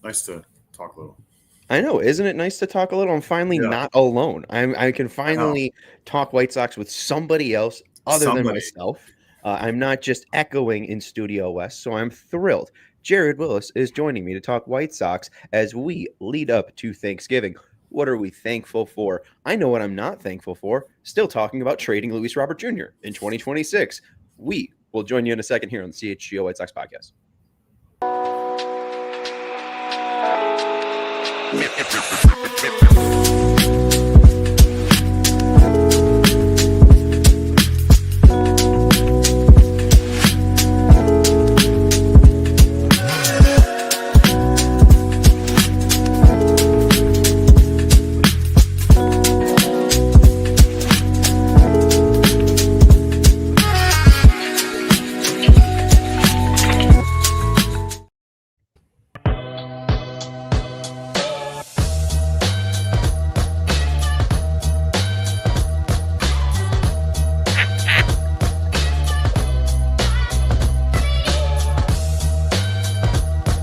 Nice to talk a little. I know. Isn't it nice to talk a little? I'm finally Yeah, not alone. I can I know. finally talk White Sox with somebody else other than Somebody. myself. I'm not just echoing in Studio West, so I'm thrilled. Jared Wyllys is joining me to talk White Sox as we lead up to Thanksgiving. What are we thankful for? I know what I'm not thankful for. Still talking about trading Luis Robert Jr. in 2026. We will join you in a second here on the CHGO White Sox podcast.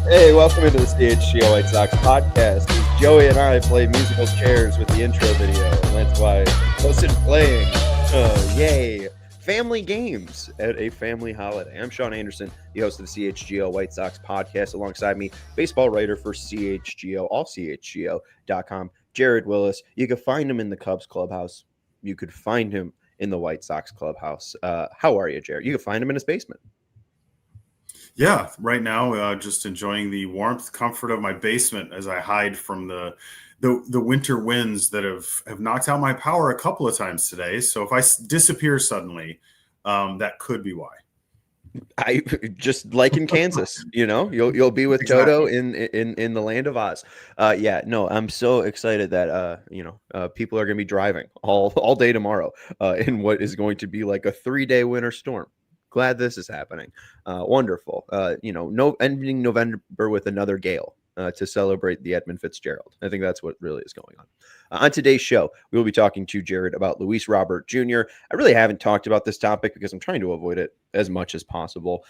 Hey, welcome into the CHGO White Sox podcast. As Joey and I play musical chairs with the intro video, and that's why Colson playing. Yay! Family games at a family holiday. I'm Sean Anderson, the host of the CHGO White Sox podcast. Alongside me, baseball writer for CHGO, allchgo.com, Jared Wyllys. You can find him in the Cubs clubhouse. You could find him in the White Sox clubhouse. How are you, Jared? You can find him in his basement. Yeah, right now, just enjoying the warmth, comfort of my basement as I hide from the winter winds that have knocked out my power a couple of times today. So if I disappear suddenly, that could be why. I just like in Kansas, you'll be with Toto in the land of Oz. No, I'm so excited that people are going to be driving all day tomorrow in what is going to be like a 3-day winter storm. Glad this is happening. Wonderful. No ending November with another gale to celebrate the Edmund Fitzgerald. I think that's what really is going on. On today's show, we will be talking to Jared about Luis Robert Jr. I really haven't talked about this topic because I'm trying to avoid it as much as possible.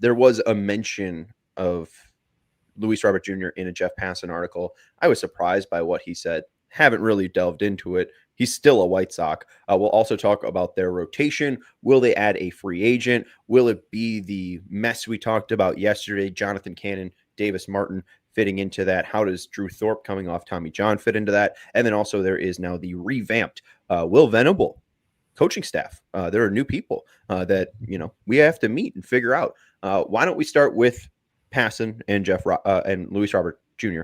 There was a mention of Luis Robert Jr. in a Jeff Passan article. I was surprised by what he said. Haven't really delved into it. He's still a White Sox. We'll also talk about their rotation. Will they add a free agent? Will it be the mess we talked about yesterday? Jonathan Cannon, Davis Martin fitting into that. How does Drew Thorpe coming off Tommy John fit into that? And then also there is now the revamped Will Venable coaching staff. There are new people that we have to meet and figure out. Why don't we start with Passan and and Luis Robert Jr.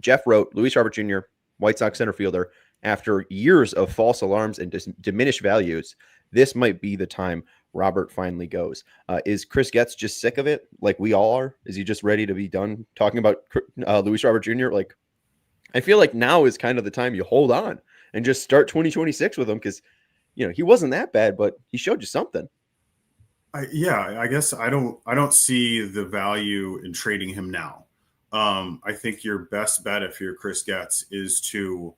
Jeff wrote Luis Robert Jr., White Sox center fielder. After years of false alarms and diminished values, this might be the time Robert finally goes. Is Chris Getz just sick of it, like we all are? Is he just ready to be done talking about Luis Robert Jr.? Like, I feel like now is kind of the time you hold on and just start 2026 with him because, he wasn't that bad, but he showed you something. I guess I don't see the value in trading him now. I think your best bet if you're Chris Getz is to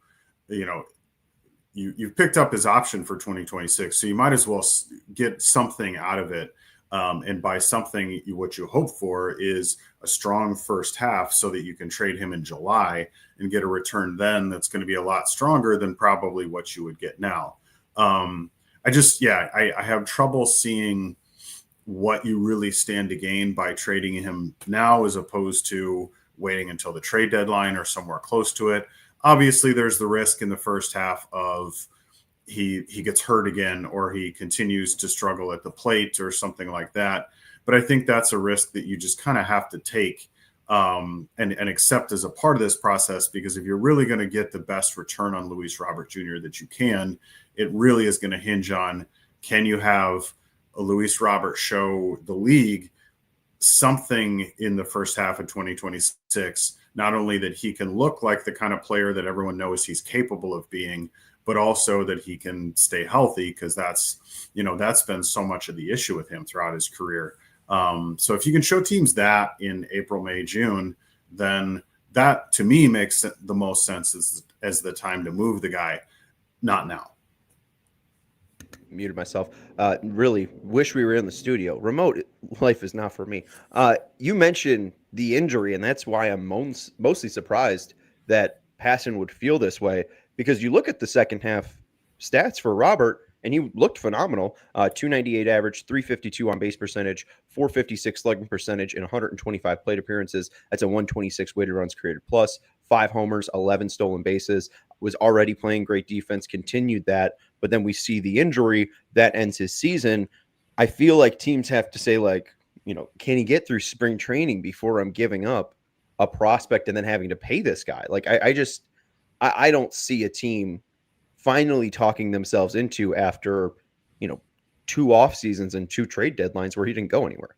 you've picked up his option for 2026, so you might as well get something out of it. And by something, what you hope for is a strong first half so that you can trade him in July and get a return then that's going to be a lot stronger than probably what you would get now. I have trouble seeing what you really stand to gain by trading him now as opposed to waiting until the trade deadline or somewhere close to it. Obviously, there's the risk in the first half of he gets hurt again or he continues to struggle at the plate or something like that. But I think that's a risk that you just kind of have to take and accept as a part of this process, because if you're really going to get the best return on Luis Robert Jr. that you can, it really is going to hinge on, can you have a Luis Robert show the league something in the first half of 2026, not only that he can look like the kind of player that everyone knows he's capable of being, but also that he can stay healthy, because that's been so much of the issue with him throughout his career. So if you can show teams that in April, May, June, then that to me makes the most sense as the time to move the guy, not now. Muted myself. Really wish we were in the studio. Remote life is not for me. You mentioned the injury, and that's why I'm mostly surprised that Passan would feel this way, because you look at the second half stats for Robert, and he looked phenomenal. 298 average, 352 on base percentage, 456 slugging percentage, and 125 plate appearances. That's a 126 weighted runs created plus, 5 homers, 11 stolen bases. Was already playing great defense, continued that, but then we see the injury that ends his season. I feel like teams have to say, like, can he get through spring training before I'm giving up a prospect and then having to pay this guy? Like, I don't see a team finally talking themselves into after, 2 off seasons and 2 trade deadlines where he didn't go anywhere.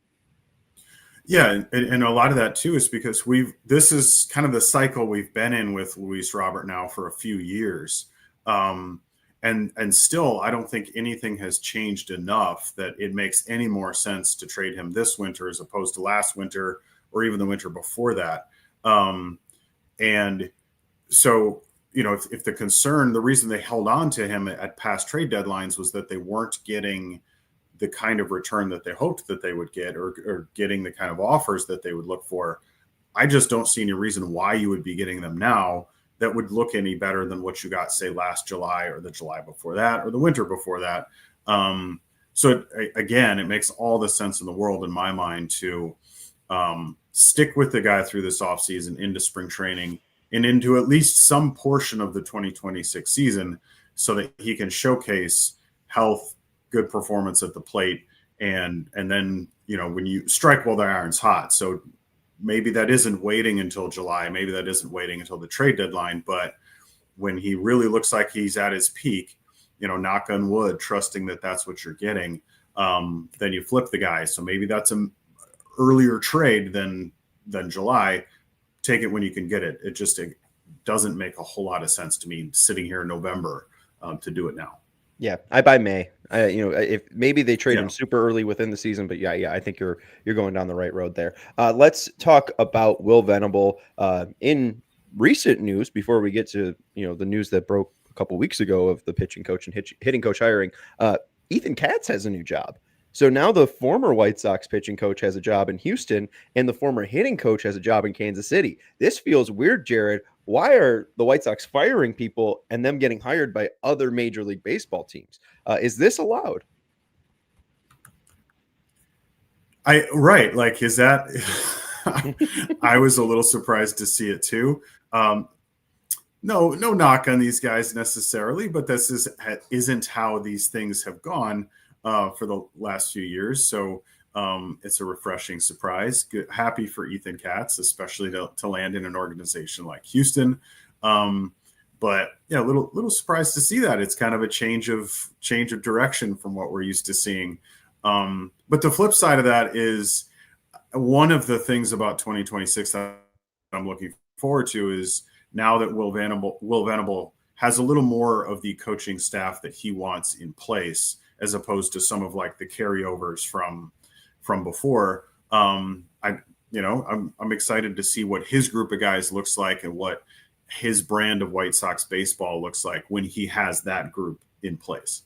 Yeah, and a lot of that too is because this is kind of the cycle we've been in with Luis Robert now for a few years. And still, I don't think anything has changed enough that it makes any more sense to trade him this winter as opposed to last winter or even the winter before that. And so, if the reason they held on to him at past trade deadlines was that they weren't getting the kind of return that they hoped that they would get, or getting the kind of offers that they would look for, I just don't see any reason why you would be getting them now that would look any better than what you got, say, last July or the July before that or the winter before that. Again, it makes all the sense in the world in my mind to stick with the guy through this offseason into spring training and into at least some portion of the 2026 season so that he can showcase health, good performance at the plate, and then when you strike while the iron's hot. So maybe that isn't waiting until July, maybe that isn't waiting until the trade deadline, but when he really looks like he's at his peak, knock on wood, trusting that that's what you're getting, then you flip the guy. So maybe that's an earlier trade than July. Take it when you can get it. It doesn't make a whole lot of sense to me sitting here in November to do it now. Yeah, I buy May. If maybe they trade him super early within the season, but yeah, I think you're going down the right road there. Let's talk about Will Venable. In recent news, before we get to the news that broke a couple weeks ago of the pitching coach and hitting coach hiring, Ethan Katz has a new job. So now the former White Sox pitching coach has a job in Houston, and the former hitting coach has a job in Kansas City. This feels weird, Jared. Why are the White Sox firing people and them getting hired by other Major League Baseball teams? Is this allowed? Like, is that? I was a little surprised to see it too. No knock on these guys necessarily, but this isn't how these things have gone for the last few years. So it's a refreshing surprise. Happy for Ethan Katz, especially to land in an organization like Houston. But yeah, a little surprised to see that. It's kind of a change of direction from what we're used to seeing. But the flip side of that is one of the things about 2026 that I'm looking forward to is now that Will Venable has a little more of the coaching staff that he wants in place, as opposed to some of like the carryovers from before. I'm excited to see what his group of guys looks like and what his brand of White Sox baseball looks like when he has that group in place.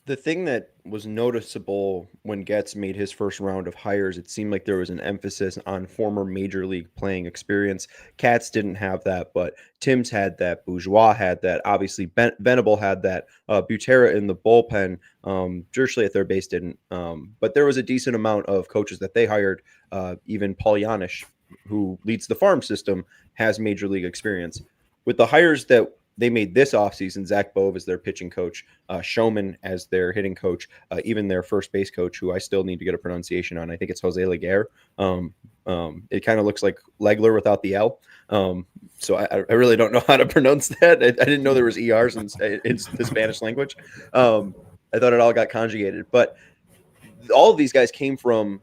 The thing that was noticeable when Getz made his first round of hires, it seemed like there was an emphasis on former major league playing experience. Katz didn't have that, but Tim's had that. Bourgeois had that. Obviously, Venable had that. Butera in the bullpen. Jersley at third base didn't. But there was a decent amount of coaches that they hired. Even Paul Janisch, who leads the farm system, has major league experience. With the hires that they made this offseason, Zach Bove as their pitching coach, Showman as their hitting coach, even their first base coach, who I still need to get a pronunciation on. I think it's Jose Laguerre. It kind of looks like Legler without the L. So I really don't know how to pronounce that. I didn't know there was ERs in the Spanish language. I thought it all got conjugated. But all of these guys came from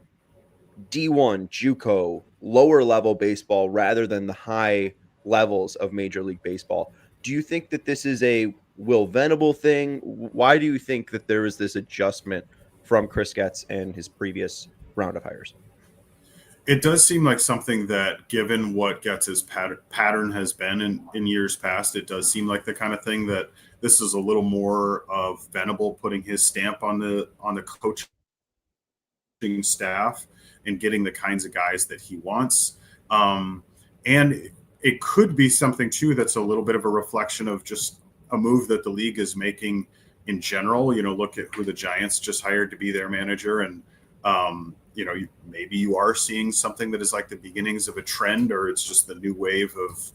D1, JUCO, lower level baseball rather than the high levels of Major League Baseball. Do you think that this is a Will Venable thing? Why do you think that there is this adjustment from Chris Getz and his previous round of hires? It does seem like something that, given what Getz's pattern has been in years past, it does seem like the kind of thing that this is a little more of Venable putting his stamp on the coaching staff and getting the kinds of guys that he wants. And it could be something too that's a little bit of a reflection of just a move that the league is making in general. Look at who the Giants just hired to be their manager, and maybe you are seeing something that is like the beginnings of a trend, or it's just the new wave of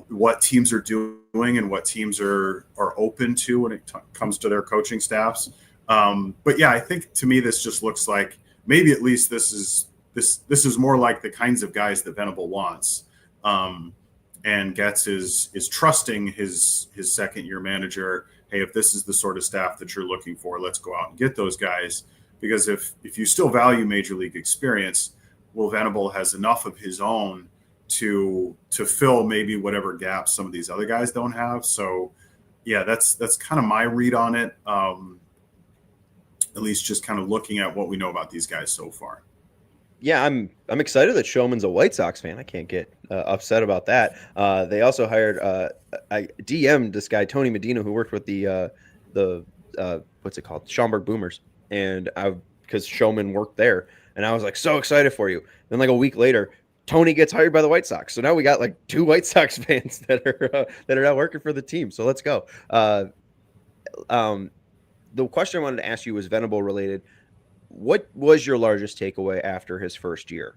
what teams are doing and what teams are open to when it comes to their coaching staffs. But yeah, I think to me this just looks like maybe at least this is more like the kinds of guys that Venable wants. And Katz is trusting his second year manager. Hey, if this is the sort of staff that you're looking for, let's go out and get those guys. Because if you still value major league experience, well, Venable has enough of his own to fill maybe whatever gaps some of these other guys don't have. So yeah, that's kind of my read on it. At least just kind of looking at what we know about these guys so far. Yeah, I'm excited that Showman's a White Sox fan. I can't get upset about that. They also hired I DM'd this guy Tony Medina, who worked with the what's it called, Schaumburg Boomers, and because Showman worked there, and I was like so excited for you. Then like a week later, Tony gets hired by the White Sox, so now we got like 2 White Sox fans that are now working for the team. So let's go. The question I wanted to ask you was Venable related. What was your largest takeaway after his first year?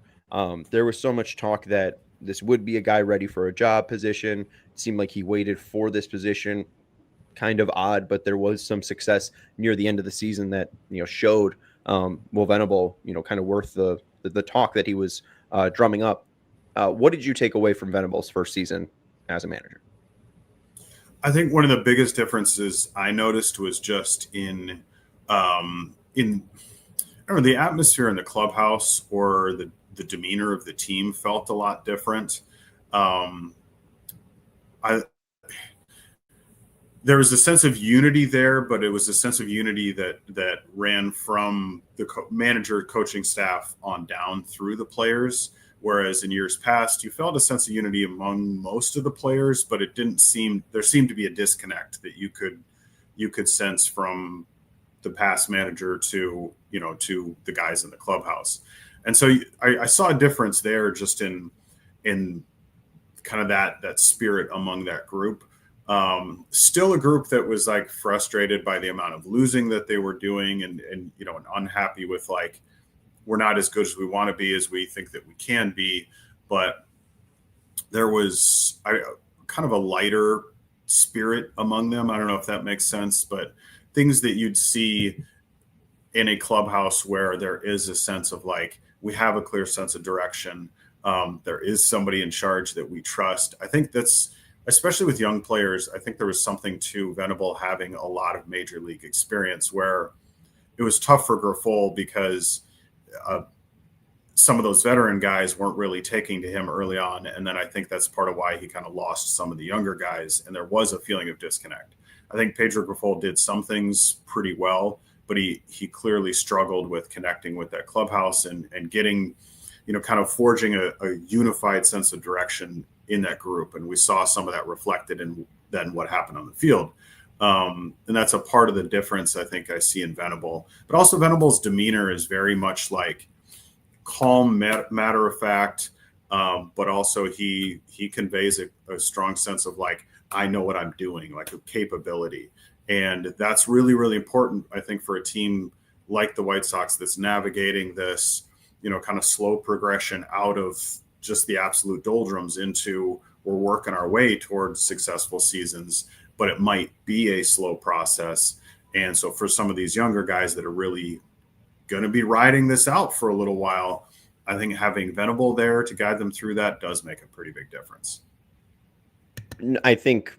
There was so much talk that this would be a guy ready for a job position. It seemed like he waited for this position. Kind of odd, but there was some success near the end of the season that showed Venable kind of worth the talk that he was drumming up. What did you take away from Venable's first season as a manager? I think one of the biggest differences I noticed was just in the atmosphere in the clubhouse, or the demeanor of the team felt a lot different. There was a sense of unity there, but it was a sense of unity that ran from the manager coaching staff on down through the players. Whereas in years past, you felt a sense of unity among most of the players, but there seemed to be a disconnect that you could sense from the past manager to the guys in the clubhouse. And so I saw a difference there just in kind of that spirit among that group. Still a group that was like frustrated by the amount of losing that they were doing, and unhappy with like, we're not as good as we want to be, as we think that we can be. But there was kind of a lighter spirit among them. I don't know if that makes sense, but things that you'd see in a clubhouse where there is a sense of like, we have a clear sense of direction. There is somebody in charge that we trust. I think that's, especially with young players, I think there was something to Venable having a lot of major league experience, where it was tough for Grifol because some of those veteran guys weren't really taking to him early on. And then I think that's part of why he kind of lost some of the younger guys, and there was a feeling of disconnect. I think Pedro Grifol did some things pretty well, but he clearly struggled with connecting with that clubhouse and getting, kind of forging a unified sense of direction in that group. And we saw some of that reflected in then what happened on the field. And that's a part of the difference I think I see in Venable. But also Venable's demeanor is very much like calm, matter of fact, but also he conveys a strong sense of like, I know what I'm doing, like a capability. And that's really, really important, I think, for a team like the White Sox that's navigating this, kind of slow progression out of just the absolute doldrums into, we're working our way towards successful seasons, but it might be a slow process. And so for some of these younger guys that are really going to be riding this out for a little while, I think having Venable there to guide them through that does make a pretty big difference. I think,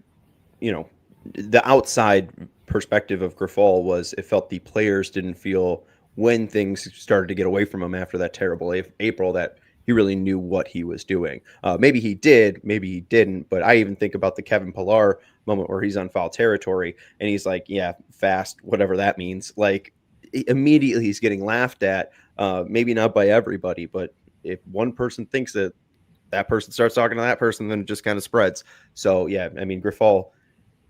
the outside perspective of Grifol was it felt the players didn't feel, when things started to get away from him after that terrible April, that he really knew what he was doing. Maybe he did, maybe he didn't. But I even think about the Kevin Pillar moment where he's on foul territory and he's like, yeah, fast, whatever that means. Like immediately he's getting laughed at, maybe not by everybody, but if one person thinks that person starts talking to that person, then it just kind of spreads. So, yeah, I mean, Grifol,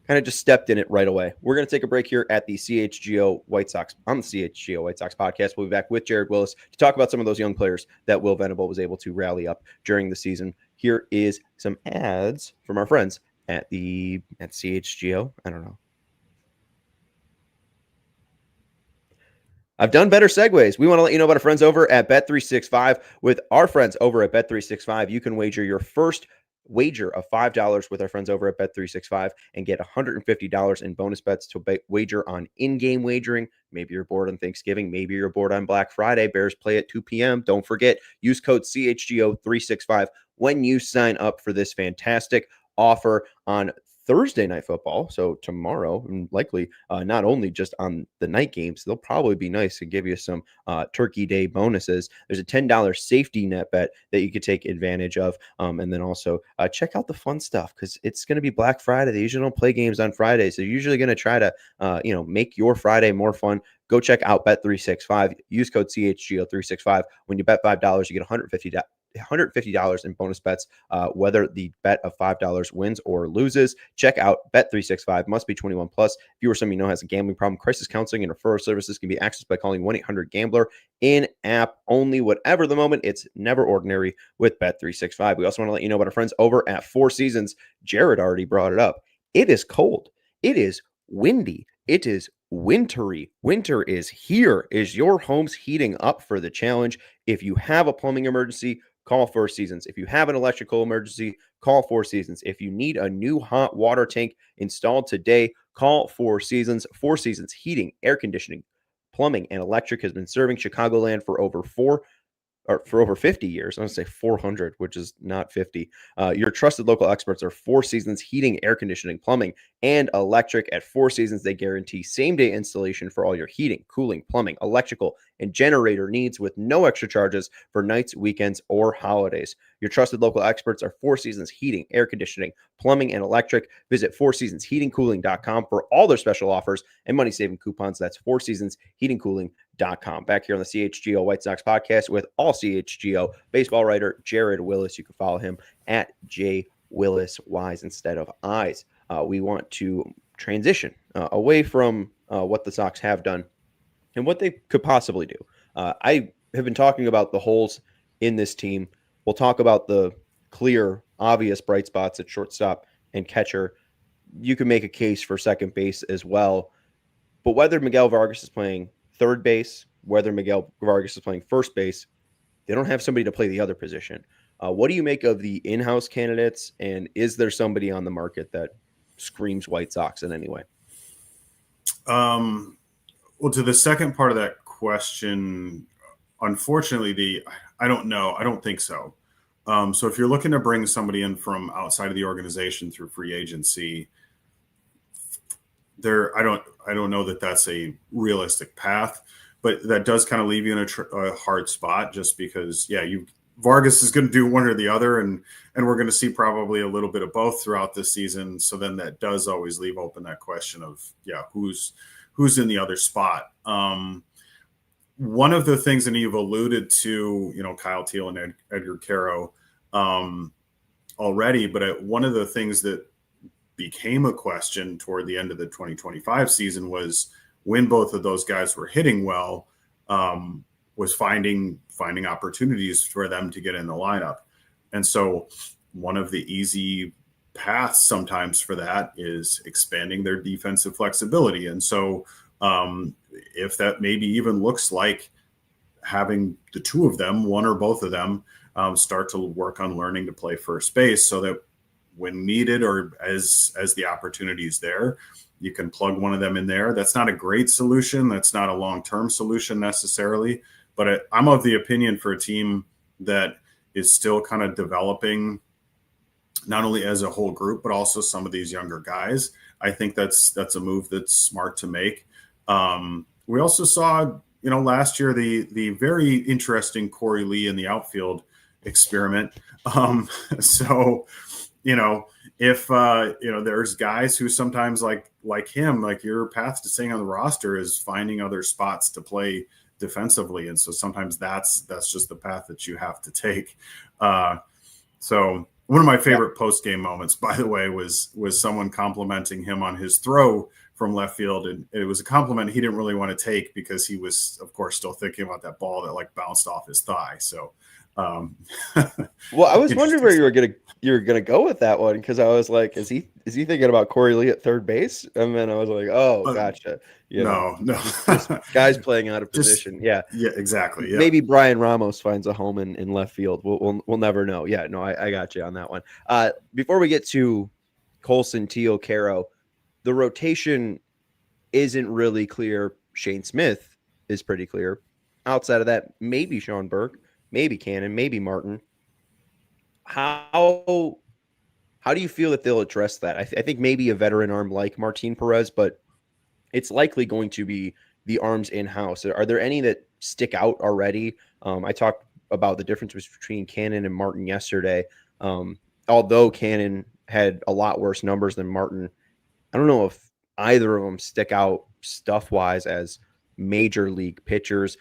kind of just stepped in it right away. We're going to take a break here at the CHGO White Sox on the CHGO White Sox podcast. We'll be back with Jared Wyllys to talk about some of those young players that Will Venable was able to rally up during the season. Here is some ads from our friends at CHGO. I don't know. I've done better segues. We want to let you know about our friends over at Bet365. With our friends over at Bet365, you can wager your first wager of $5 with our friends over at Bet365 and get $150 in bonus bets to wager on in-game wagering. Maybe you're bored on Thanksgiving. Maybe you're bored on Black Friday. Bears play at 2 p.m. Don't forget, use code CHGO365 when you sign up for this fantastic offer on Thursday Night Football. So tomorrow, and likely not only just on the night games, they'll probably be nice to give you some Turkey Day bonuses. There's a $10 safety net bet that you could take advantage of. And then also check out the fun stuff because it's going to be Black Friday. They usually don't play games on Fridays. They're usually going to try to, make your Friday more fun. Go check out Bet365. Use code CHGO365. When you bet $5, you get $150 in bonus bets, whether the bet of $5 wins or loses. Check out Bet365. Must be 21 plus. If you or someone you know has a gambling problem, crisis counseling and referral services can be accessed by calling 1-800-GAMBLER. In-app only. Whatever the moment, it's never ordinary with Bet365. We also want to let you know about our friends over at Four Seasons. Jared already brought it up. It is cold. It is windy. It is wintry. Winter is here. Is your home's heating up for the challenge? If you have a plumbing emergency, call Four Seasons. If you have an electrical emergency, call Four Seasons. If you need a new hot water tank installed today, call Four Seasons. Four Seasons Heating, Air Conditioning, Plumbing, and Electric has been serving Chicagoland for over 50 years. I'm going to say 400, which is not 50. Your trusted local experts are Four Seasons Heating, Air Conditioning, Plumbing, and Electric. At Four Seasons, they guarantee same-day installation for all your heating, cooling, plumbing, electrical, and generator needs with no extra charges for nights, weekends, or holidays. Your trusted local experts are Four Seasons Heating, Air Conditioning, Plumbing, and Electric. Visit fourseasonsheatingcooling.com for all their special offers and money-saving coupons. That's fourseasonsheatingcooling.com. Back here on the CHGO White Sox podcast with all CHGO baseball writer Jared Wyllys. You can follow him at JWyllys, Y's instead of I's. We want to transition away from what the Sox have done and what they could possibly do. I have been talking about the holes in this team. We'll talk about the clear, obvious bright spots at shortstop and catcher. You can make a case for second base as well. But whether Miguel Vargas is playing third base, whether Miguel Vargas is playing first base, they don't have somebody to play the other position. What do you make of the in-house candidates, and is there somebody on the market that screams White Sox in any way? Well, to the second part of that question, unfortunately, I don't know. I don't think so. So if you're looking to bring somebody in from outside of the organization through free agency, I don't know that that's a realistic path, but that does kind of leave you in a hard spot just because, Vargas is going to do one or the other, and we're going to see probably a little bit of both throughout this season. So then that does always leave open that question of, who's in the other spot. One of the things, and you've alluded to, Kyle Teel and Edgar Quero already, but one of the things that became a question toward the end of the 2025 season was when both of those guys were hitting well, was finding opportunities for them to get in the lineup. And so one of the easy paths sometimes for that is expanding their defensive flexibility. And so if that maybe even looks like having the two of them, one or both of them, start to work on learning to play first base so that when needed or as the opportunity is there, you can plug one of them in there. That's not a great solution. That's not a long-term solution necessarily. But I'm of the opinion for a team that is still kind of developing not only as a whole group, but also some of these younger guys. I think that's a move that's smart to make. We also saw, last year, the very interesting Corey Lee in the outfield experiment. So, if, there's guys who sometimes like him, like your path to staying on the roster is finding other spots to play defensively. And so sometimes that's just the path that you have to take. So One of my Yeah. favorite post game moments, by the way, was someone complimenting him on his throw from left field, and it was a compliment he didn't really want to take because he was, of course, still thinking about that ball that like bounced off his thigh. So, Well, I was wondering interesting where stuff. you were gonna go with that one because I was like, is he thinking about Corey Lee at third base? And then I was like, oh, But gotcha. You know, no, no, just guys playing out of just position. Yeah, yeah, exactly. Yeah. maybe Brian Ramos finds a home in left field. We'll never know. Yeah, no, I got you on that one. Before we get to Colson, Teel, Quero, the rotation isn't really clear. Shane Smith is pretty clear. Outside of that, maybe Sean Burke, maybe Cannon, maybe Martin. How how do you feel that they'll address that? I think maybe a veteran arm like Martin Perez, but it's likely going to be the arms in house. Are there any that stick out already? I talked about the difference between Cannon and Martin yesterday. Although Cannon had a lot worse numbers than Martin, I don't know if either of them stick out stuff wise as major league pitchers.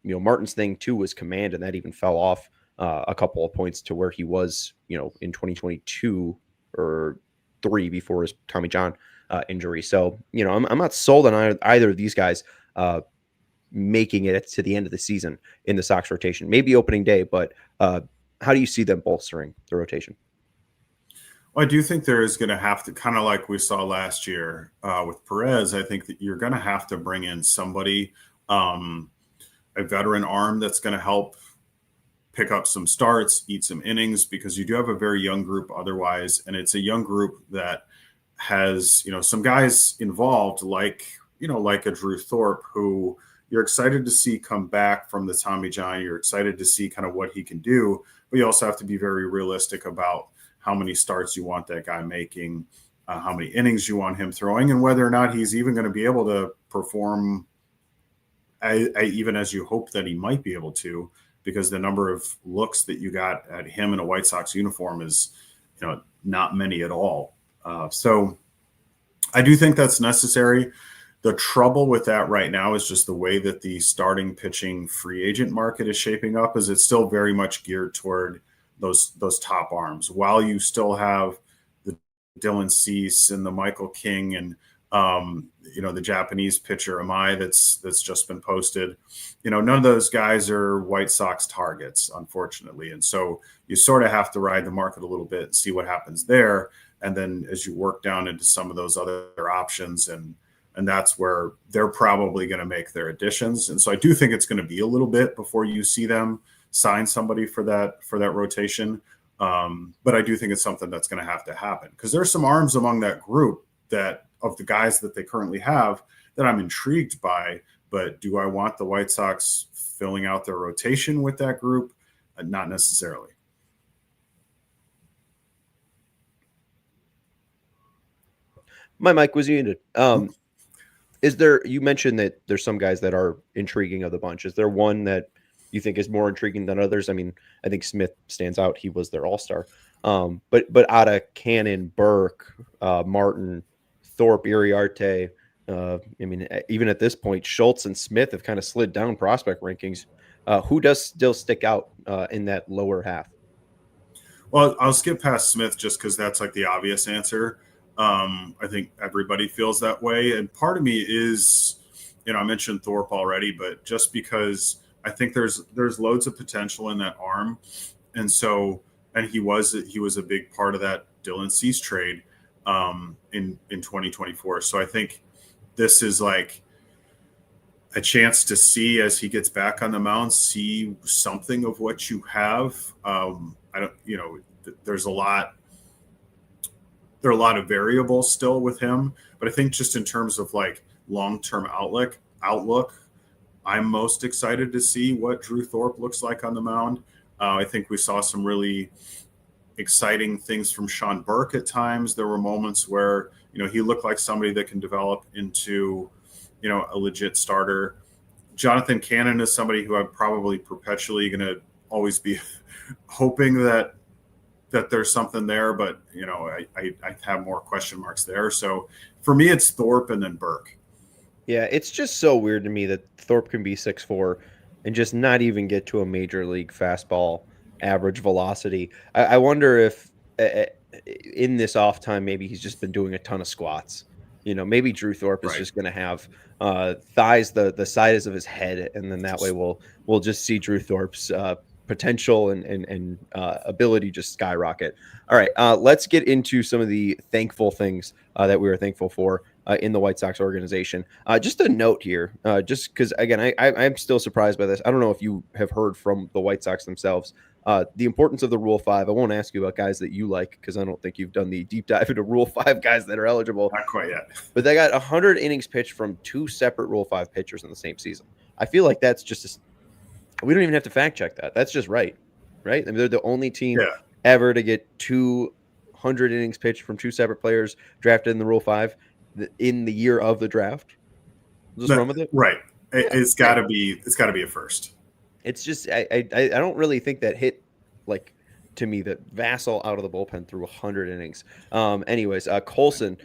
Martin's thing too was command, and that even fell off a couple of points to where he was, in 2022 or three before his Tommy John injury. So, I'm not sold on either of these guys making it to the end of the season in the Sox rotation. Maybe opening day, but how do you see them bolstering the rotation? Well, I do think there is going to have to, kind of like we saw last year with Perez, I think that you're going to have to bring in somebody, a veteran arm that's going to help pick up some starts, eat some innings, because you do have a very young group otherwise. And it's a young group that has, some guys involved like a Drew Thorpe, who you're excited to see come back from the Tommy John. You're excited to see kind of what he can do, but you also have to be very realistic about how many starts you want that guy making, how many innings you want him throwing, and whether or not he's even going to be able to perform even as you hope that he might be able to, because the number of looks that you got at him in a White Sox uniform is, not many at all. So I do think that's necessary. The trouble with that right now is just the way that the starting pitching free agent market is shaping up, is it's still very much geared toward those top arms, while you still have the Dylan Cease and the Michael King and the Japanese pitcher Amai that's just been posted. None of those guys are White Sox targets, unfortunately, and so you sort of have to ride the market a little bit and see what happens there, and then as you work down into some of those other options, and that's where they're probably going to make their additions. And so I do think it's going to be a little bit before you see them sign somebody for that rotation. But I do think it's something that's going to happen, because there's some arms among that group that of the guys that they currently have that I'm intrigued by. But do I want the White Sox filling out their rotation with that group? Not necessarily. My mic was muted. You mentioned that there's some guys that are intriguing of the bunch. Is there one that you think is more intriguing than others? I mean, I think Smith stands out. He was their all-star. But out of Cannon, Burke, Martin, Thorpe, Iriarte, even at this point, Schultz and Smith have kind of slid down prospect rankings. Who does still stick out in that lower half? Well, I'll skip past Smith just because that's like the obvious answer. I think everybody feels that way. And part of me is, I mentioned Thorpe already, but just because I think there's loads of potential in that arm. And so, and he was a big part of that Dylan Cease trade in 2024. So I think this is like a chance to see, as he gets back on the mound, see something of what you have. I don't, there's a lot. There are a lot of variables still with him, but I think just in terms of like long-term outlook, I'm most excited to see what Drew Thorpe looks like on the mound. I think we saw some really exciting things from Sean Burke at times. There were moments where, he looked like somebody that can develop into, a legit starter. Jonathan Cannon is somebody who I'm probably perpetually going to always be hoping that there's something there, but I have more question marks there. So for me, it's Thorpe and then Burke. Yeah, it's just so weird to me that Thorpe can be 6'4" and just not even get to a major league fastball average velocity. I wonder if in this off time, maybe he's just been doing a ton of squats. Maybe Drew Thorpe is Right. just going to have thighs the size of his head, and then that way we'll just see Drew Thorpe's potential and ability just skyrocket. All right, let's get into some of the thankful things that we were thankful for in the White Sox organization. Just a note here, just because, again, I'm still surprised by this. I don't know if you have heard from the White Sox themselves the importance of the Rule 5. I won't ask you about guys that you like because I don't think you've done the deep dive into Rule 5 guys that are eligible. Not quite yet. But they got 100 innings pitched from 2 separate Rule 5 pitchers in the same season. I feel like that's just we don't even have to fact check that. That's just right? I mean, they're the only team ever to get 200 innings pitched from 2 separate players drafted in the Rule 5 in the year of the draft. Just run with it. Right. It's got to be a first. It's just I don't really think that hit like to me that Vassell out of the bullpen threw 100 innings. Anyways, Colson,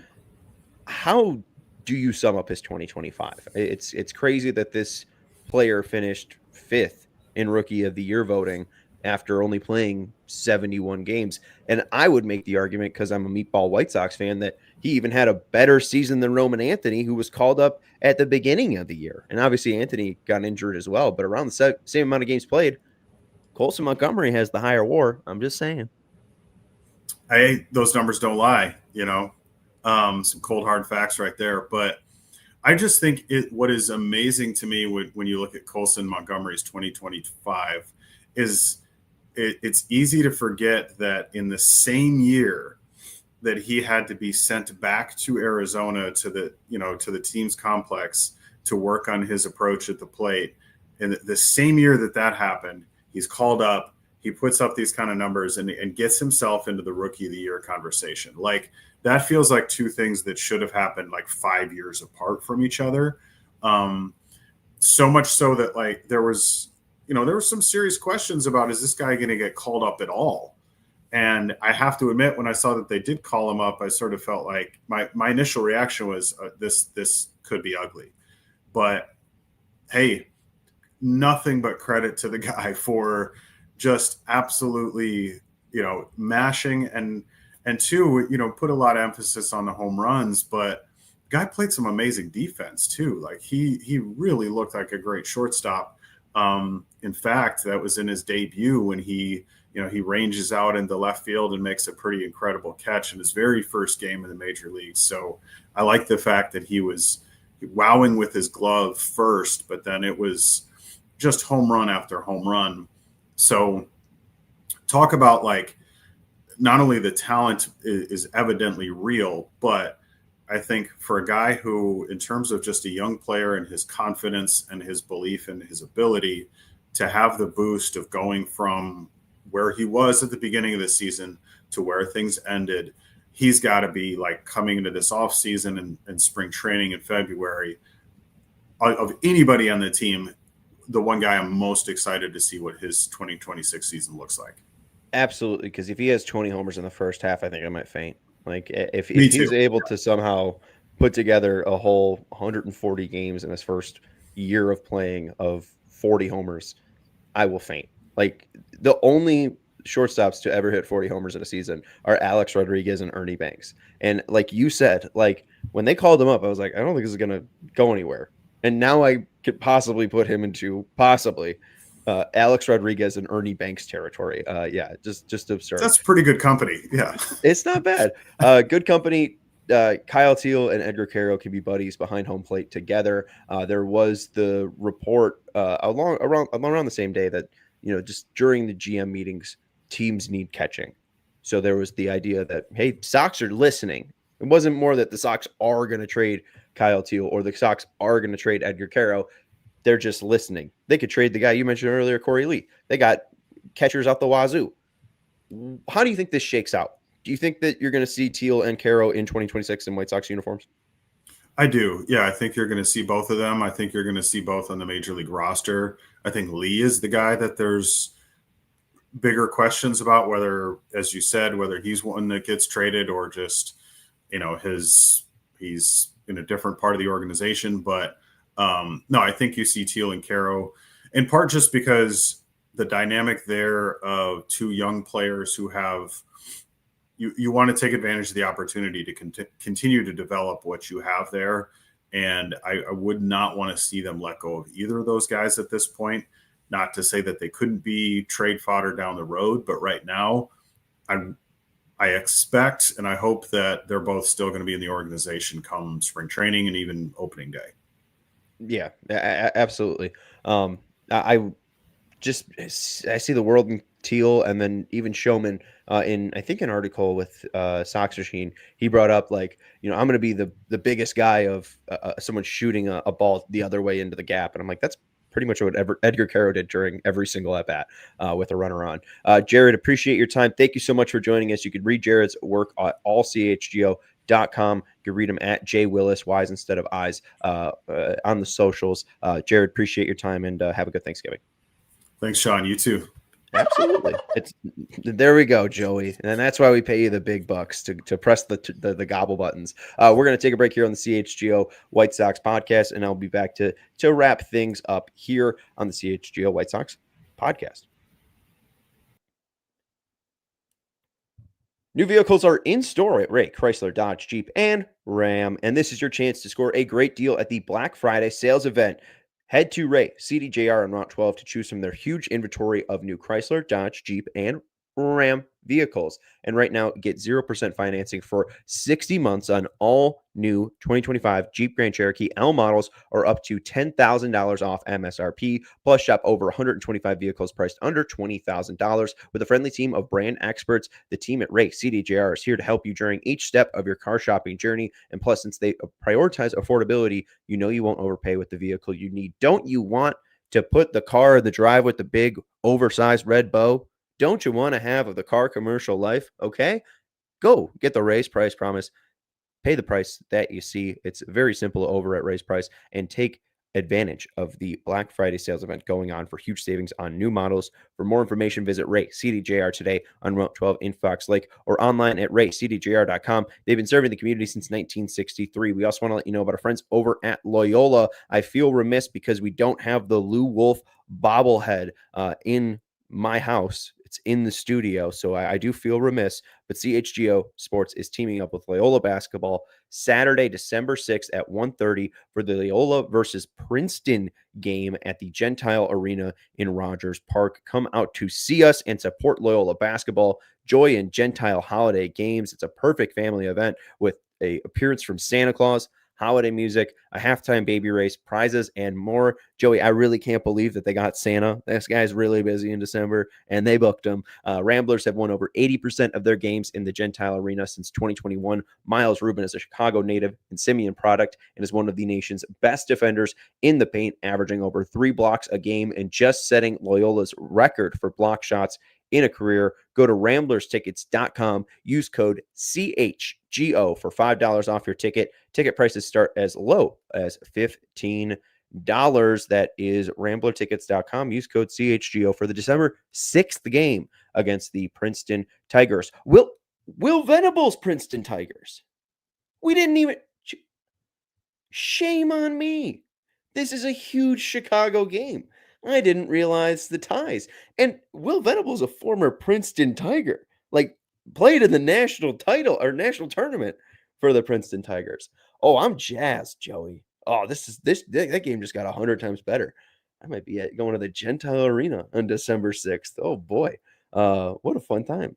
how do you sum up his 2025? It's crazy that this player finished 5th in Rookie of the Year voting after only playing 71 games. And I would make the argument, because I'm a meatball White Sox fan, that he even had a better season than Roman Anthony, who was called up at the beginning of the year. And obviously Anthony got injured as well, but around the same amount of games played, Colson Montgomery has the higher WAR. I'm just saying. Those numbers don't lie, some cold hard facts right there. But I just think what is amazing to me when you look at Colson Montgomery's 2025 is it's easy to forget that in the same year that he had to be sent back to Arizona to the team's complex to work on his approach at the plate. And the same year that happened, he's called up, he puts up these kind of numbers and gets himself into the Rookie of the Year conversation. Like, that feels like two things that should have happened like 5 years apart from each other. So much so that like there were some serious questions about, is this guy going to get called up at all? And I have to admit, when I saw that they did call him up, I sort of felt like my initial reaction was this could be ugly. But hey, nothing but credit to the guy for just absolutely, mashing and two, put a lot of emphasis on the home runs, but the guy played some amazing defense too. Like he really looked like a great shortstop. In fact, that was in his debut when he ranges out into left field and makes a pretty incredible catch in his very first game in the major leagues. So I like the fact that he was wowing with his glove first, but then it was just home run after home run. So talk about like, not only the talent is evidently real, but I think for a guy who, in terms of just a young player and his confidence and his belief in his ability to have the boost of going from where he was at the beginning of the season to where things ended, he's got to be like coming into this offseason and spring training in February. Of anybody on the team, the one guy I'm most excited to see what his 2026 season looks like. Absolutely, because if he has 20 homers in the first half, I think I might faint. Like if he's able to somehow put together a whole 140 games in his first year of playing of 40 homers, I will faint. Like the only shortstops to ever hit 40 homers in a season are Alex Rodriguez and Ernie Banks. And like you said, like when they called him up, I was like, I don't think this is going to go anywhere. And now I could possibly put him into Alex Rodriguez and Ernie Banks territory. Just absurd. That's pretty good company. Yeah. It's not bad. Good company. Kyle Teel and Edgar Quero can be buddies behind home plate together. There was the report around the same day that, just during the GM meetings, teams need catching. So there was the idea that, hey, Sox are listening. It wasn't more that the Sox are going to trade Kyle Teel or the Sox are going to trade Edgar Quero. They're just listening. They could trade the guy you mentioned earlier, Corey Lee. They got catchers out the wazoo. How do you think this shakes out? Do you think that you're going to see Teel and Quero in 2026 in White Sox uniforms? I do. Yeah, I think you're going to see both of them. I think you're going to see both on the Major League roster. I think Lee is the guy that there's bigger questions about, whether, as you said, whether he's one that gets traded or just, he's in a different part of the organization. But no, I think you see Teel and Quero in part just because the dynamic there of two young players who have you want to take advantage of the opportunity to continue to develop what you have there. And I would not want to see them let go of either of those guys at this point. Not to say that they couldn't be trade fodder down the road, but right now, I expect and I hope that they're both still going to be in the organization come spring training and even opening day. Yeah, absolutely. I see the world in Teel, and then even Showman in I think an article with Sox Machine. He brought up like, I'm going to be the biggest guy of someone shooting a ball the other way into the gap, and I'm like, that's pretty much what Edgar Quero did during every single at bat with a runner on. Jared, appreciate your time. Thank you so much for joining us. You could read Jared's work at ALLCITY.com. You can read him at Jared Wyllys, Y's instead of I's, on the socials. Jared, appreciate your time, and have a good Thanksgiving. Thanks, Sean. You too. Absolutely. There we go, Joey. And that's why we pay you the big bucks to press the gobble buttons. We're going to take a break here on the CHGO White Sox podcast, and I'll be back to wrap things up here on the CHGO White Sox podcast. New vehicles are in store at Ray Chrysler, Dodge, Jeep, and Ram, and this is your chance to score a great deal at the Black Friday sales event. Head to Ray CDJR on Route 12 to choose from their huge inventory of new Chrysler, Dodge, Jeep, and Ram vehicles. And right now, get 0% financing for 60 months on all new 2025 Jeep Grand Cherokee L models, or up to $10,000 off MSRP. Plus, shop over 125 vehicles priced under $20,000 with a friendly team of brand experts. The team at Ray CDJR is here to help you during each step of your car shopping journey. And plus, since they prioritize affordability, you won't overpay with the vehicle you need. Don't you want to put the car in the drive with the big, oversized red bow? Don't you want to have the car commercial life? Okay, go get the Ray's Price Promise. Pay the price that you see. It's very simple over at Ray's Price, and take advantage of the Black Friday sales event going on for huge savings on new models. For more information, visit Ray CDJR today on Route 12 in Fox Lake, or online at raycdjr.com. They've been serving the community since 1963. We also want to let you know about our friends over at Loyola. I feel remiss because we don't have the Lou Wolf bobblehead in my house. It's in the studio, so I do feel remiss, but CHGO Sports is teaming up with Loyola Basketball Saturday, December 6th at 1:30 for the Loyola versus Princeton game at the Gentile Arena in Rogers Park. Come out to see us and support Loyola Basketball. Joy in Gentile holiday games. It's a perfect family event with an appearance from Santa Claus, holiday music, a halftime baby race, prizes, and more. Joey, I really can't believe that they got Santa. This guy's really busy in December, and they booked him. Ramblers have won over 80% of their games in the Gentile Arena since 2021. Miles Rubin is a Chicago native and Simeon product, and is one of the nation's best defenders in the paint, averaging over 3 blocks a game and just setting Loyola's record for block shots in a career. Go to ramblerstickets.com. Use code CHGO for $5 off your ticket. Ticket prices start as low as $15. That is ramblertickets.com. Use code CHGO for the December 6th game against the Princeton Tigers. Will Venable's Princeton Tigers. We didn't even... Shame on me. This is a huge Chicago game. I didn't realize the ties. And Will Venable's a former Princeton Tiger. Like, played in the national title or national tournament for the Princeton Tigers. Oh, I'm jazzed, Joey. Oh, that game just got 100 times better. I might be going to the Gentile Arena on December 6th. Oh boy. What a fun time.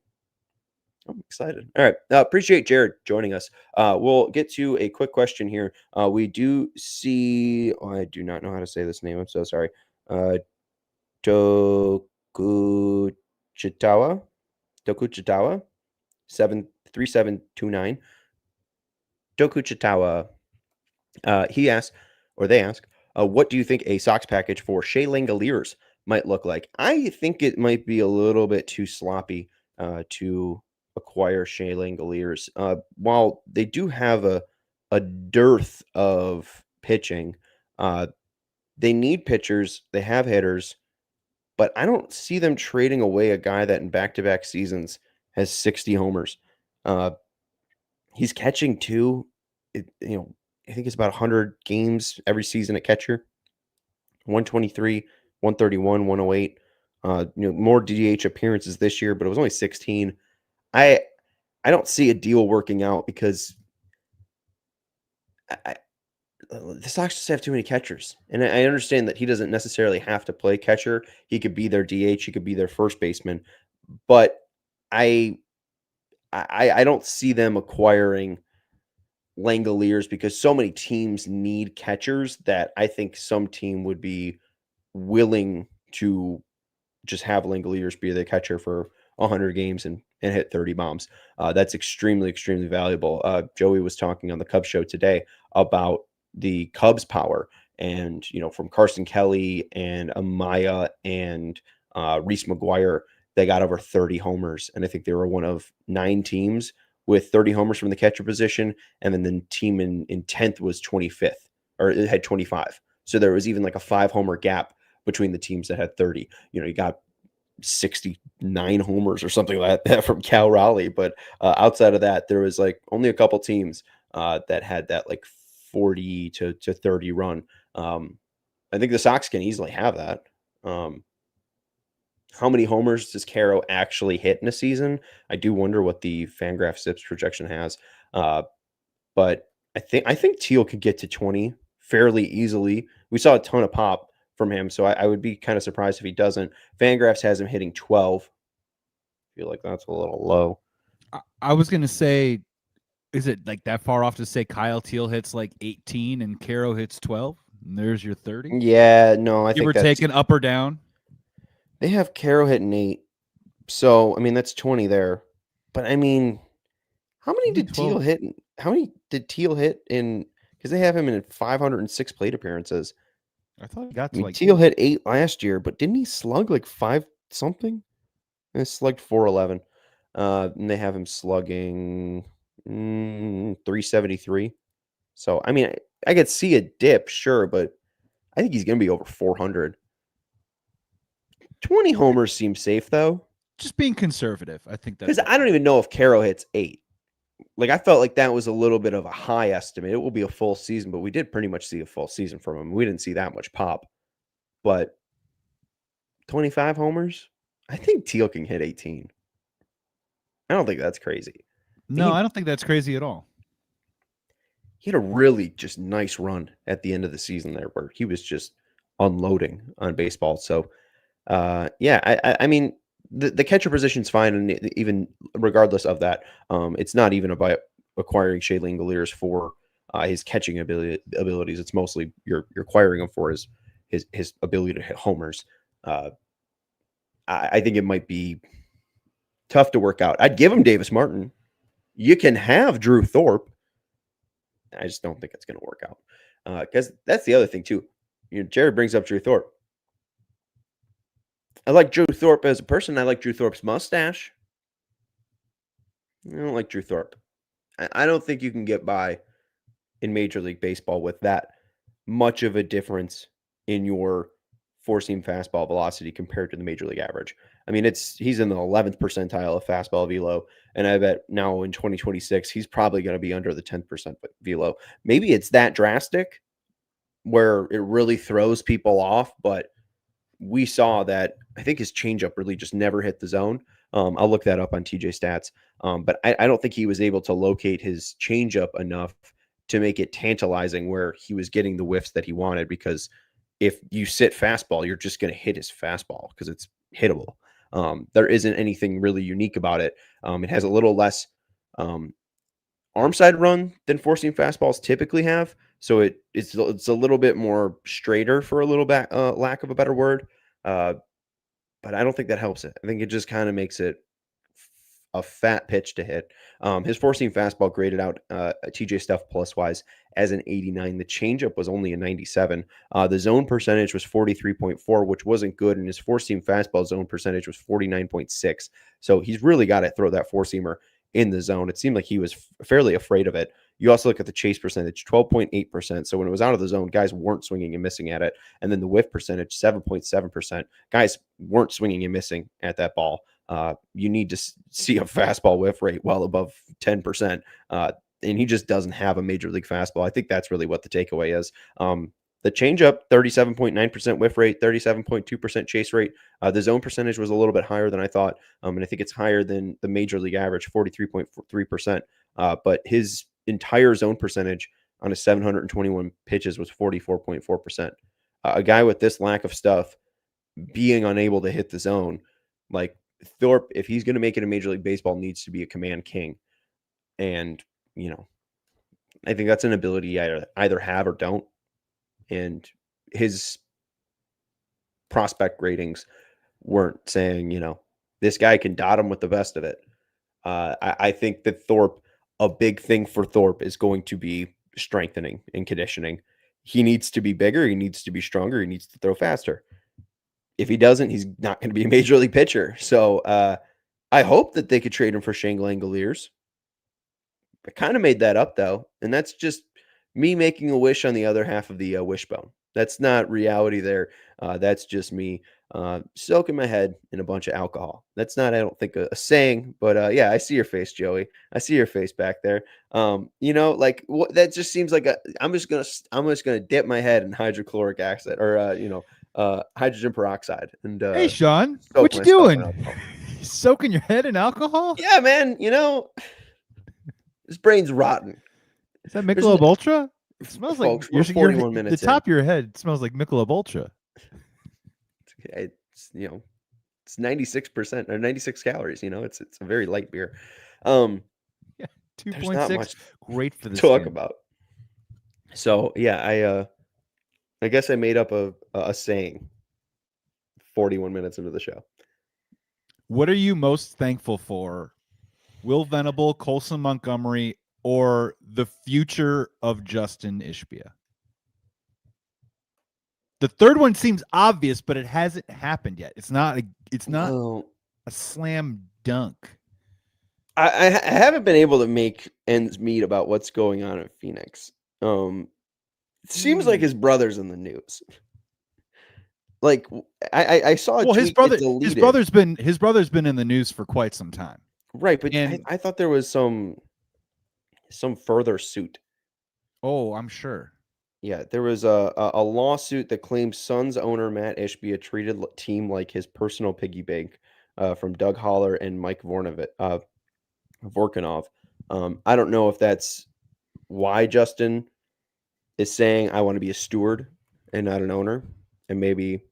I'm excited. All right. Appreciate Jared joining us. We'll get to a quick question here. We do see, I do not know how to say this name. I'm so sorry. Tokuchitawa 73729. Tokuchitawa. He asked, or they ask, what do you think a Sox package for Shea Langeliers might look like? I think it might be a little bit too sloppy to acquire Shea Langeliers. While they do have a dearth of pitching, they need pitchers, they have hitters, but I don't see them trading away a guy that in back-to-back seasons has 60 homers. He's catching too. I think it's about 100 games every season at catcher. 123, 131, 108. More DH appearances this year, but it was only 16. I don't see a deal working out because the Sox just have too many catchers. And I understand that he doesn't necessarily have to play catcher. He could be their DH, he could be their first baseman. But I I don't see them acquiring Langeliers because so many teams need catchers that I think some team would be willing to just have Langeliers be the catcher for 100 games and hit 30 bombs. That's extremely, extremely valuable. Joey was talking on the Cubs show today about the Cubs power and, from Carson Kelly and Amaya and Reese McGuire, they got over 30 homers. And I think they were one of 9 teams with 30 homers from the catcher position. And then the team in 10th was 25th, or it had 25. So there was even like a 5 homer gap between the teams that had 30. You got 69 homers or something like that from Cal Raleigh. But outside of that, there was like only a couple teams that had that like 40 to 30 run. I think the Sox can easily have that. How many homers does Quero actually hit in a season? I do wonder what the Fangraph Zips projection has. But I think Teel could get to 20 fairly easily. We saw a ton of pop from him, so I would be kind of surprised if he doesn't. Fangraphs has him hitting 12. I feel like that's a little low. I was gonna say, is it like that far off to say Kyle Teel hits like 18 and Quero hits 12? And there's your 30. Yeah, no, I think we're taking up or down. They have Quero hitting 8, so I mean that's 20 there. But I mean, how many did Teel hit? How many did Teel hit in? Because they have him in 506 plate appearances. I thought he got to Teel hit 8 last year, but didn't he slug like 5 something? He slugged 411. And they have him slugging 373. So, I mean, I could see a dip, sure, but I think he's going to be over 400. 20 homers seems safe, though. Just being conservative. I think that. Because I don't even know if Quero hits 8. Like, I felt like that was a little bit of a high estimate. It will be a full season, but we did pretty much see a full season from him. We didn't see that much pop. But 25 homers? I think Teel can hit 18. I don't think that's crazy. No, I don't think that's crazy at all. He had a really just nice run at the end of the season there where he was just unloading on baseball. So, yeah, I mean, the catcher position's fine. And even regardless of that, it's not even about acquiring Shea Langeliers for his catching abilities. It's mostly you're acquiring him for his ability to hit homers. I think it might be tough to work out. I'd give him Davis Martin. You can have Drew Thorpe. I just don't think it's going to work out. Because that's the other thing, too. Jared brings up Drew Thorpe. I like Drew Thorpe as a person. I like Drew Thorpe's mustache. I don't like Drew Thorpe. I don't think you can get by in Major League Baseball with that much of a difference in your four-seam fastball velocity compared to the Major League average. I mean, he's in the 11th percentile of fastball velo, and I bet now in 2026 he's probably going to be under the 10th velo. Maybe it's that drastic where it really throws people off, but we saw that I think his changeup really just never hit the zone. I'll look that up on TJ Stats, but I don't think he was able to locate his changeup enough to make it tantalizing where he was getting the whiffs that he wanted, because if you sit fastball, you're just going to hit his fastball because it's hittable. There isn't anything really unique about it. It has a little less arm side run than four-seam fastballs typically have. So it's a little bit more straighter, for a little bit lack of a better word. But I don't think that helps it. I think it just kind of makes it a fat pitch to hit. His four-seam fastball graded out TJ Stuff plus wise as an 89. The changeup was only a 97. The zone percentage was 43.4, which wasn't good, and his four-seam fastball zone percentage was 49.6. So he's really got to throw that four-seamer in the zone. It seemed like he was fairly afraid of it. You also look at the chase percentage, 12.8%. So when it was out of the zone, guys weren't swinging and missing at it. And then the whiff percentage, 7.7%. Guys weren't swinging and missing at that ball. You need to see a fastball whiff rate well above 10%. And he just doesn't have a major league fastball. I think that's really what the takeaway is. The changeup, 37.9% whiff rate, 37.2% chase rate. The zone percentage was a little bit higher than I thought, and I think it's higher than the major league average, 43.3%. But his entire zone percentage on his 721 pitches was 44.4%. A guy with this lack of stuff being unable to hit the zone, like Thorpe, if he's going to make it in Major League Baseball, needs to be a command king. And, I think that's an ability you either have or don't. And his prospect ratings weren't saying, this guy can dot him with the best of it. I think that a big thing for Thorpe is going to be strengthening and conditioning. He needs to be bigger. He needs to be stronger. He needs to throw faster. If he doesn't, he's not going to be a major league pitcher. So I hope that they could trade him for Shea Langeliers. I kind of made that up, though. And that's just me making a wish on the other half of the wishbone. That's not reality there. That's just me soaking my head in a bunch of alcohol. That's not, I don't think, a saying, but yeah, I see your face, Joey. I see your face back there. That just seems like I'm just gonna dip my head in hydrochloric acid or hydrogen peroxide. And hey, Sean, what you doing? Soaking your head in alcohol? Yeah, man. This brain's rotten. Is that Michelob Ultra? It smells Folks, like 41 minutes. The top of your head smells like Michelob Ultra. It's 96% or 96 calories. It's a very light beer. Yeah, 2.6. Great for the talk skin. about. So yeah, I guess I made up a saying 41 minutes into the show. What are you most thankful for? Will Venable, Colson Montgomery, or the future of Justin Ishbia? The third one seems obvious, but it hasn't happened yet. It's not a slam dunk. I haven't been able to make ends meet about what's going on in Phoenix. It seems like his brother's in the news. Like I saw a tweet. His brother's been in the news for quite some time. Right, but I thought there was some further suit. Oh, I'm sure. Yeah, there was a lawsuit that claims Suns owner Matt Ishbia treated team like his personal piggy bank from Doug Holler and Mike Vorkanov. I don't know if that's why Justin is saying I want to be a steward and not an owner, and maybe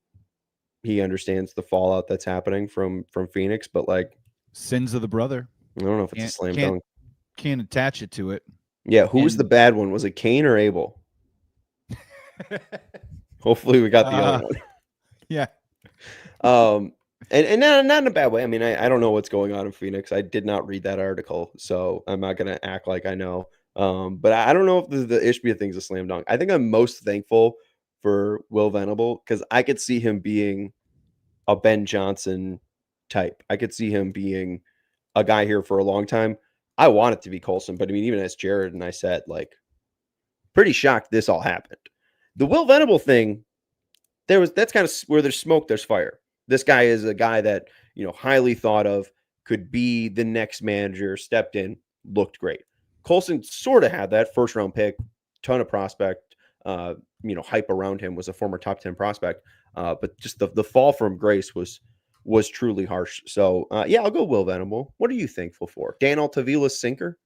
he understands the fallout that's happening from Phoenix, but like sins of the brother. I don't know if it's a slam dunk. Can't attach it to it. Yeah, who was the bad one? Was it Kane or Abel? Hopefully we got the other one. Yeah. And not in a bad way. I mean, I don't know what's going on in Phoenix. I did not read that article, so I'm not going to act like I know. But I don't know if the Ishbia thing's a slam dunk. I think I'm most thankful for Will Venable because I could see him being a Ben Johnson type. I could see him being a guy here for a long time. I want it to be Colson, but I mean, even as Jared and I said, like, pretty shocked this all happened. The Will Venable thing, that's kind of where there's smoke, there's fire. This guy is a guy that, highly thought of, could be the next manager, stepped in, looked great. Colson sort of had that first round pick, ton of prospect, hype around him, was a former top 10 prospect. But just the fall from grace was truly harsh. So yeah, I'll go Will Venable. What are you thankful for? Dan Altavila's sinker?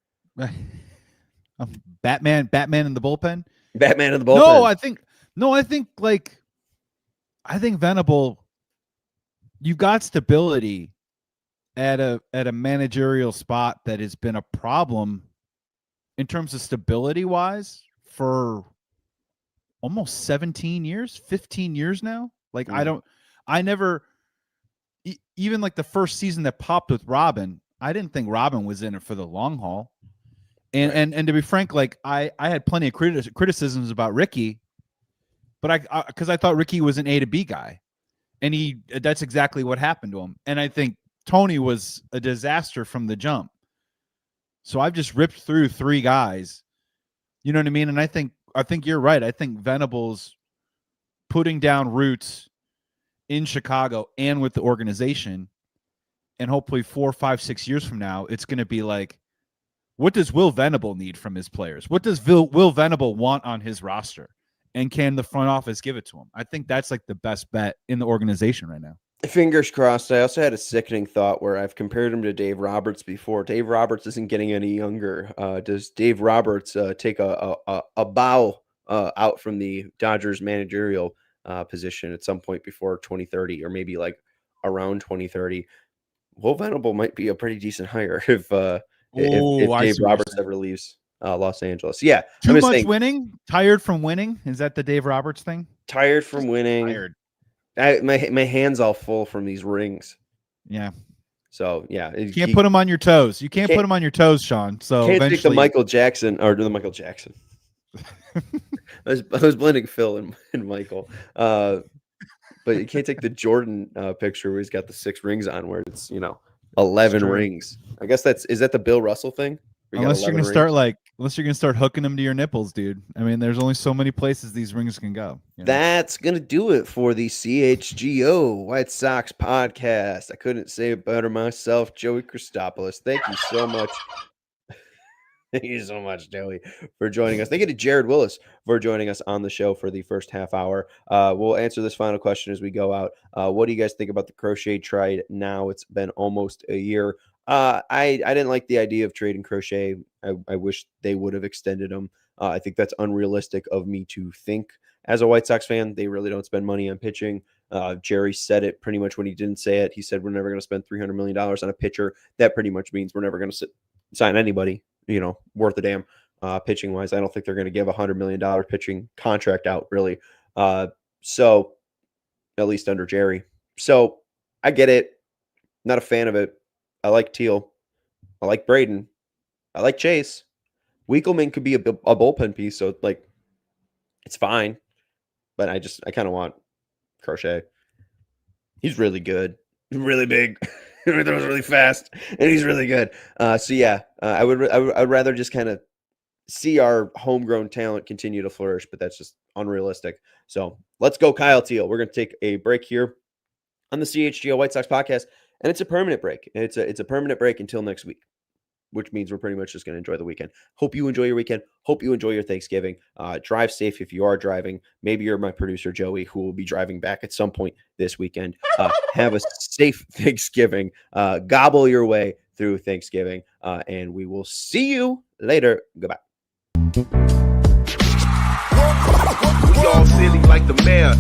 Batman in the bullpen? Batman in the bullpen. I think Venable, you've got stability at a managerial spot that has been a problem in terms of stability wise for almost 17 years, 15 years now. Like even like the first season that popped with Robin, I didn't think Robin was in it for the long haul. And to be frank, like I had plenty of criticisms about Ricky, but because I thought Ricky was an A to B guy, and that's exactly what happened to him. And I think Tony was a disaster from the jump. So I've just ripped through three guys, you know what I mean? And I think you're right. I think Venable's putting down roots in Chicago and with the organization, and hopefully 4, 5, 6 years from now, it's going to be like, what does Will Venable need from his players? What does Will Venable want on his roster? and can the front office give it to him? I think that's like the best bet in the organization right now. Fingers crossed. I also had a sickening thought where I've compared him to Dave Roberts before. Dave Roberts isn't getting any younger. Does Dave Roberts take a bow out from the Dodgers managerial position at some point before 2030, or maybe like around 2030? Will Venable might be a pretty decent hire if Dave Roberts ever leaves Los Angeles. Yeah, too much winning, tired from winning. Is that the Dave Roberts thing? Tired from winning. Tired. My hands all full from these rings. Yeah. So yeah, you can't put them on your toes. You can't put them on your toes, Sean. So can't eventually... take the Michael Jackson or the Michael Jackson. I was blending Phil and Michael, but you can't take the Jordan picture where he's got the 6 rings on, where it's 11 rings. I guess is that the Bill Russell thing? Unless you're gonna start hooking them to your nipples, dude. I mean, there's only so many places these rings can go. That's gonna do it for the CHGO White Sox podcast. I couldn't say it better myself, Joey Christopoulos. Thank you so much. Thank you so much, Joey, for joining us. Thank you to Jared Wyllys for joining us on the show for the first half hour. We'll answer this final question as we go out. What do you guys think about the Crochet trade now? It's been almost a year. I didn't like the idea of trading Crochet. I wish they would have extended him. I think that's unrealistic of me to think as a White Sox fan. They really don't spend money on pitching. Jerry said it pretty much when he didn't say it. He said, we're never going to spend $300 million on a pitcher. That pretty much means we're never going to sign anybody, worth a damn pitching wise. I don't think they're going to give $100 million pitching contract out, really. So at least under Jerry. So I get it. Not a fan of it. I like Teel. I like Braden. I like Chase. Winkleman could be a bullpen piece, so it's fine. But I kind of want Crochet. He's really good. Really big. He throws really fast, and he's really good. So yeah, I would rather just kind of see our homegrown talent continue to flourish, but that's just unrealistic. So let's go, Kyle Teel. We're going to take a break here on the CHGO White Sox podcast, and it's a permanent break. It's a permanent break until next week, which means we're pretty much just going to enjoy the weekend. Hope you enjoy your weekend. Hope you enjoy your Thanksgiving. Drive safe if you are driving. Maybe you're my producer, Joey, who will be driving back at some point this weekend. Have a safe Thanksgiving. Gobble your way through Thanksgiving, and we will see you later. Goodbye. We all silly like the mayor.